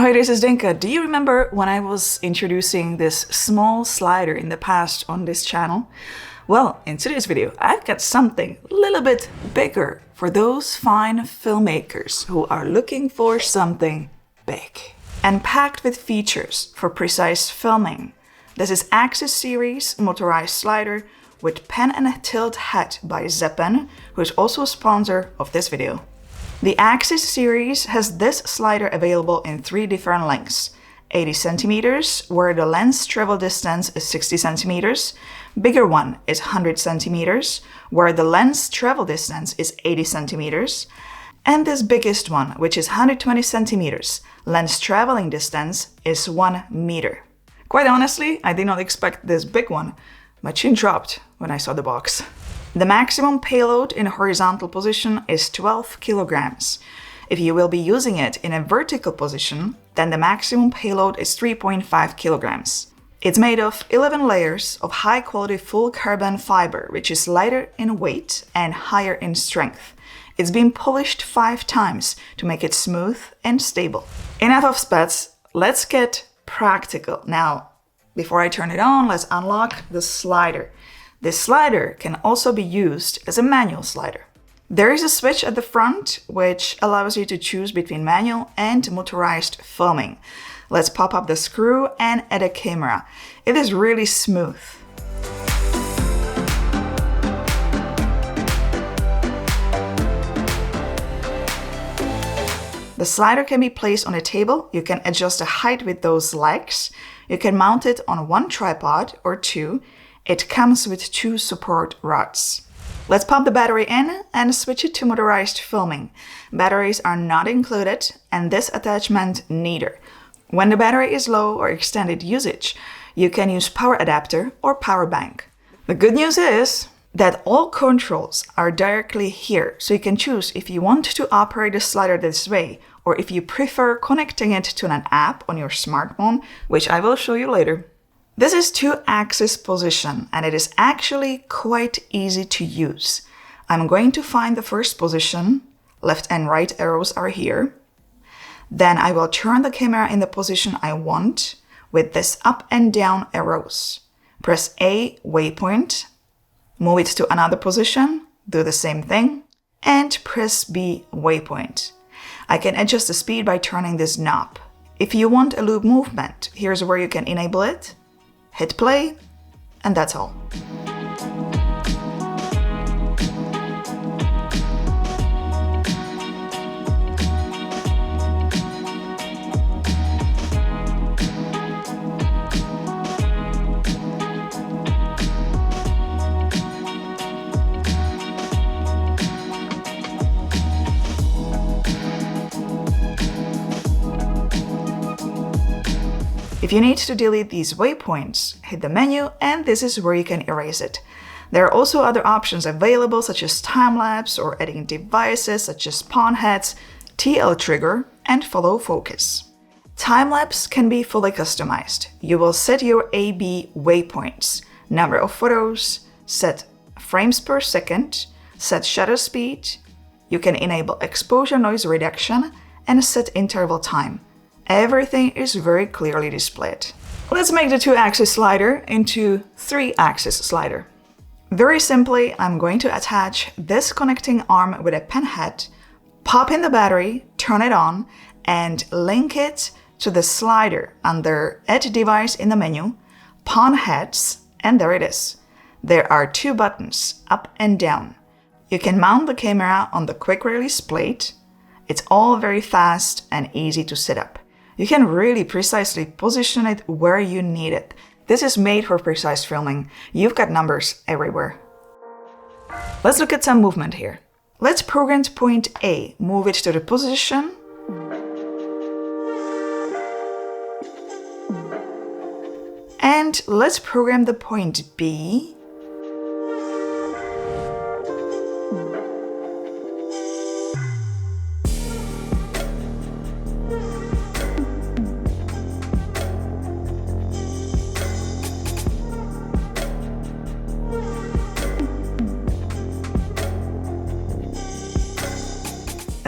Hi, this is Zdenka. Do you remember when I was introducing this small slider in the past on this channel? Well, in today's video, I've got something a little bit bigger for those fine filmmakers who are looking for something big. And packed with features for precise filming. This is Axis series motorized slider with pen and tilt head by Zeapon, who is also a sponsor of this video. The Axis series has this slider available in 3 different lengths. 80 centimeters, where the lens travel distance is 60 centimeters. Bigger one is 100 centimeters, where the lens travel distance is 80 centimeters. And this biggest one, which is 120 centimeters, lens traveling distance is 1 meter. Quite honestly, I did not expect this big one. My chin dropped when I saw the box. The maximum payload in horizontal position is 12 kilograms. If you will be using it in a vertical position, then the maximum payload is 3.5 kilograms. It's made of 11 layers of high-quality full carbon fiber, which is lighter in weight and higher in strength. It's been polished 5 times to make it smooth and stable. Enough of specs, let's get practical. Now, before I turn it on, let's unlock the slider. This slider can also be used as a manual slider. There is a switch at the front which allows you to choose between manual and motorized filming. Let's pop up the screw and add a camera. It is really smooth. The slider can be placed on a table. You can adjust the height with those legs. You can mount it on 1 tripod or 2. It comes with 2 support rods. Let's pop the battery in and switch it to motorized filming. Batteries are not included, and this attachment neither. When the battery is low or extended usage, you can use power adapter or power bank. The good news is that all controls are directly here, so you can choose if you want to operate the slider this way, or if you prefer connecting it to an app on your smartphone, which I will show you later. This is 2-axis position, and it is actually quite easy to use. I'm going to find the first position. Left and right arrows are here. Then I will turn the camera in the position I want with this up and down arrows. Press A, waypoint. Move it to another position. Do the same thing. And press B, waypoint. I can adjust the speed by turning this knob. If you want a loop movement, here's where you can enable it. Hit play, and that's all. If you need to delete these waypoints, hit the menu, and this is where you can erase it. There are also other options available, such as time-lapse or adding devices such as pawn heads, TL trigger, and follow focus. Time-lapse can be fully customized. You will set your AB waypoints, number of photos, set frames per second, set shutter speed. You can enable exposure noise reduction and set interval time. Everything is very clearly displayed. Let's make the 2-axis slider into 3-axis slider. Very simply, I'm going to attach this connecting arm with a pen head, pop in the battery, turn it on, and link it to the slider under Add Device in the menu, Pawn Heads, and there it is. There are 2 buttons, up and down. You can mount the camera on the quick release plate. It's all very fast and easy to set up. You can really precisely position it where you need it. This is made for precise filming. You've got numbers everywhere. Let's look at some movement here. Let's program point A, move it to the position. And let's program the point B.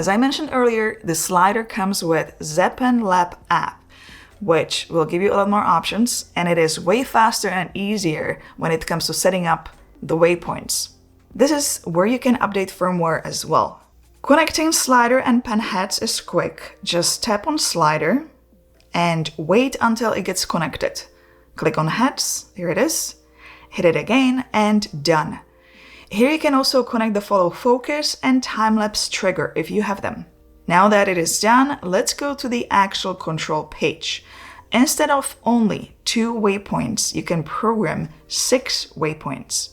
As I mentioned earlier, the slider comes with Zeapon app, which will give you a lot more options, and it is way faster and easier when it comes to setting up the waypoints. This is where you can update firmware as well. Connecting slider and pen heads is quick. Just tap on slider and wait until it gets connected. Click on heads, here it is, hit it again, and done. Here you can also connect the follow focus and time-lapse trigger if you have them. Now that it is done, let's go to the actual control page. Instead of only 2 waypoints, you can program 6 waypoints.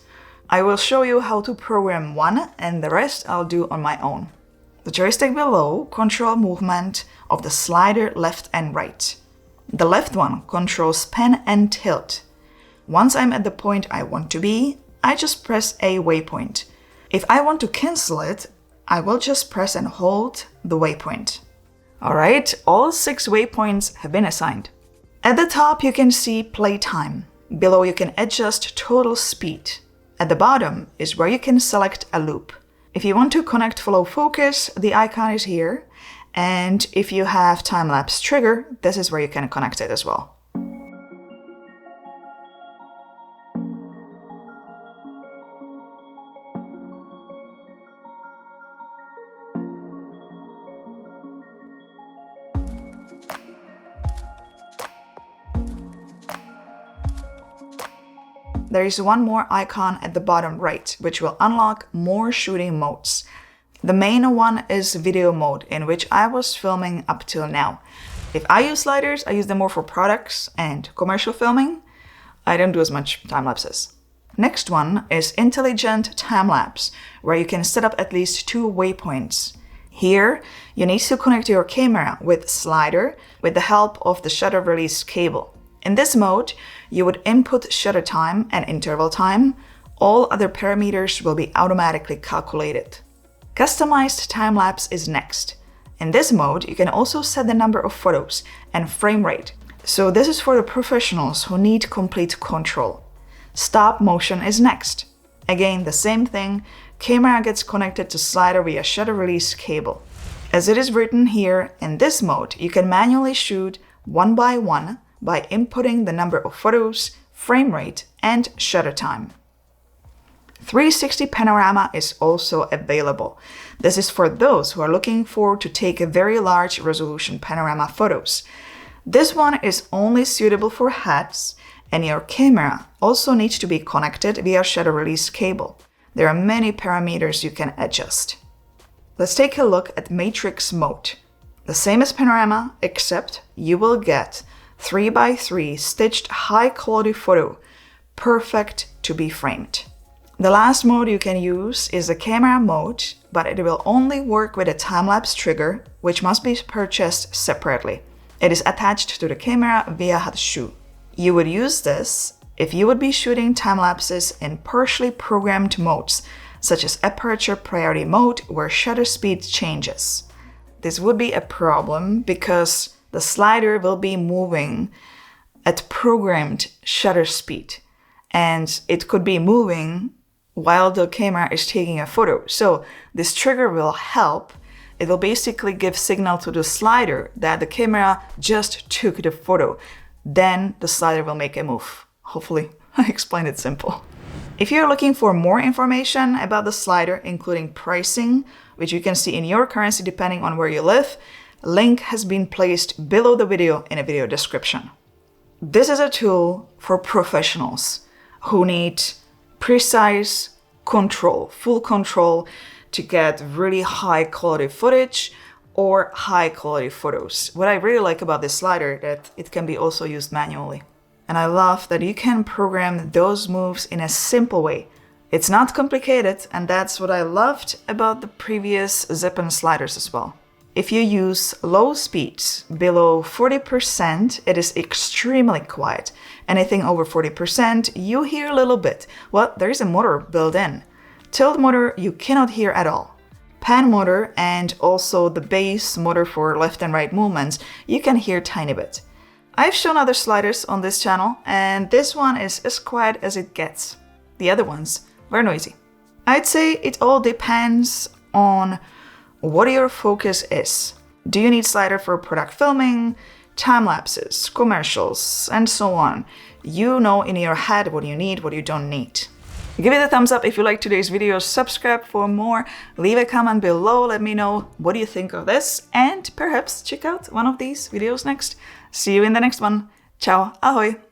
I will show you how to program 1, and the rest I'll do on my own. The joystick below controls movement of the slider left and right. The left one controls pen and tilt. Once I'm at the point I want to be, I just press a waypoint. If I want to cancel it, I will just press and hold the waypoint. Alright, all 6 waypoints have been assigned. At the top you can see play time. Below you can adjust total speed. At the bottom is where you can select a loop. If you want to connect follow focus, the icon is here. And if you have time-lapse trigger, this is where you can connect it as well. There is one more icon at the bottom right, which will unlock more shooting modes. The main one is video mode, in which I was filming up till now. If I use sliders, I use them more for products and commercial filming. I don't do as much time lapses. Next one is intelligent time lapse, where you can set up at least 2 waypoints. Here, you need to connect your camera with slider with the help of the shutter release cable. In this mode, you would input shutter time and interval time. All other parameters will be automatically calculated. Customized time-lapse is next. In this mode, you can also set the number of photos and frame rate. So this is for the professionals who need complete control. Stop motion is next. Again, the same thing, camera gets connected to slider via shutter release cable. As it is written here, in this mode, you can manually shoot 1 by 1 by inputting the number of photos, frame rate, and shutter time. 360 panorama is also available. This is for those who are looking to take a very large resolution panorama photos. This one is only suitable for heads, and your camera also needs to be connected via shutter release cable. There are many parameters you can adjust. Let's take a look at matrix mode. The same as panorama, except you will get 3x3 stitched high quality photo, perfect to be framed. The last mode you can use is the camera mode, but it will only work with a time-lapse trigger, which must be purchased separately. It is attached to the camera via hot shoe. You would use this if you would be shooting time-lapses in partially programmed modes, such as aperture priority mode, where shutter speed changes. This would be a problem because the slider will be moving at programmed shutter speed, and it could be moving while the camera is taking a photo. So this trigger will help. It will basically give signal to the slider that the camera just took the photo. Then the slider will make a move. Hopefully, I explained it simple. If you're looking for more information about the slider, including pricing, which you can see in your currency depending on where you live, link has been placed below the video in a video description. This is a tool for professionals who need precise control, full control to get really high quality footage or high quality photos. What I really like about this slider is that it can be also used manually. And I love that you can program those moves in a simple way. It's not complicated, and that's what I loved about the previous Zeapon sliders as well. If you use low speeds, below 40%, it is extremely quiet. Anything over 40%, you hear a little bit. Well, there is a motor built in. Tilt motor, you cannot hear at all. Pan motor and also the bass motor for left and right movements, you can hear tiny bit. I've shown other sliders on this channel, and this one is as quiet as it gets. The other ones were noisy. I'd say it all depends on what your focus is. Do you need slider for product filming, time lapses, commercials, and so on? You know in your head what you need, what you don't need. Give it a thumbs up if you liked today's video, subscribe for more, leave a comment below, let me know what do you think of this, and perhaps check out one of these videos next. See you in the next one. Ciao, ahoj!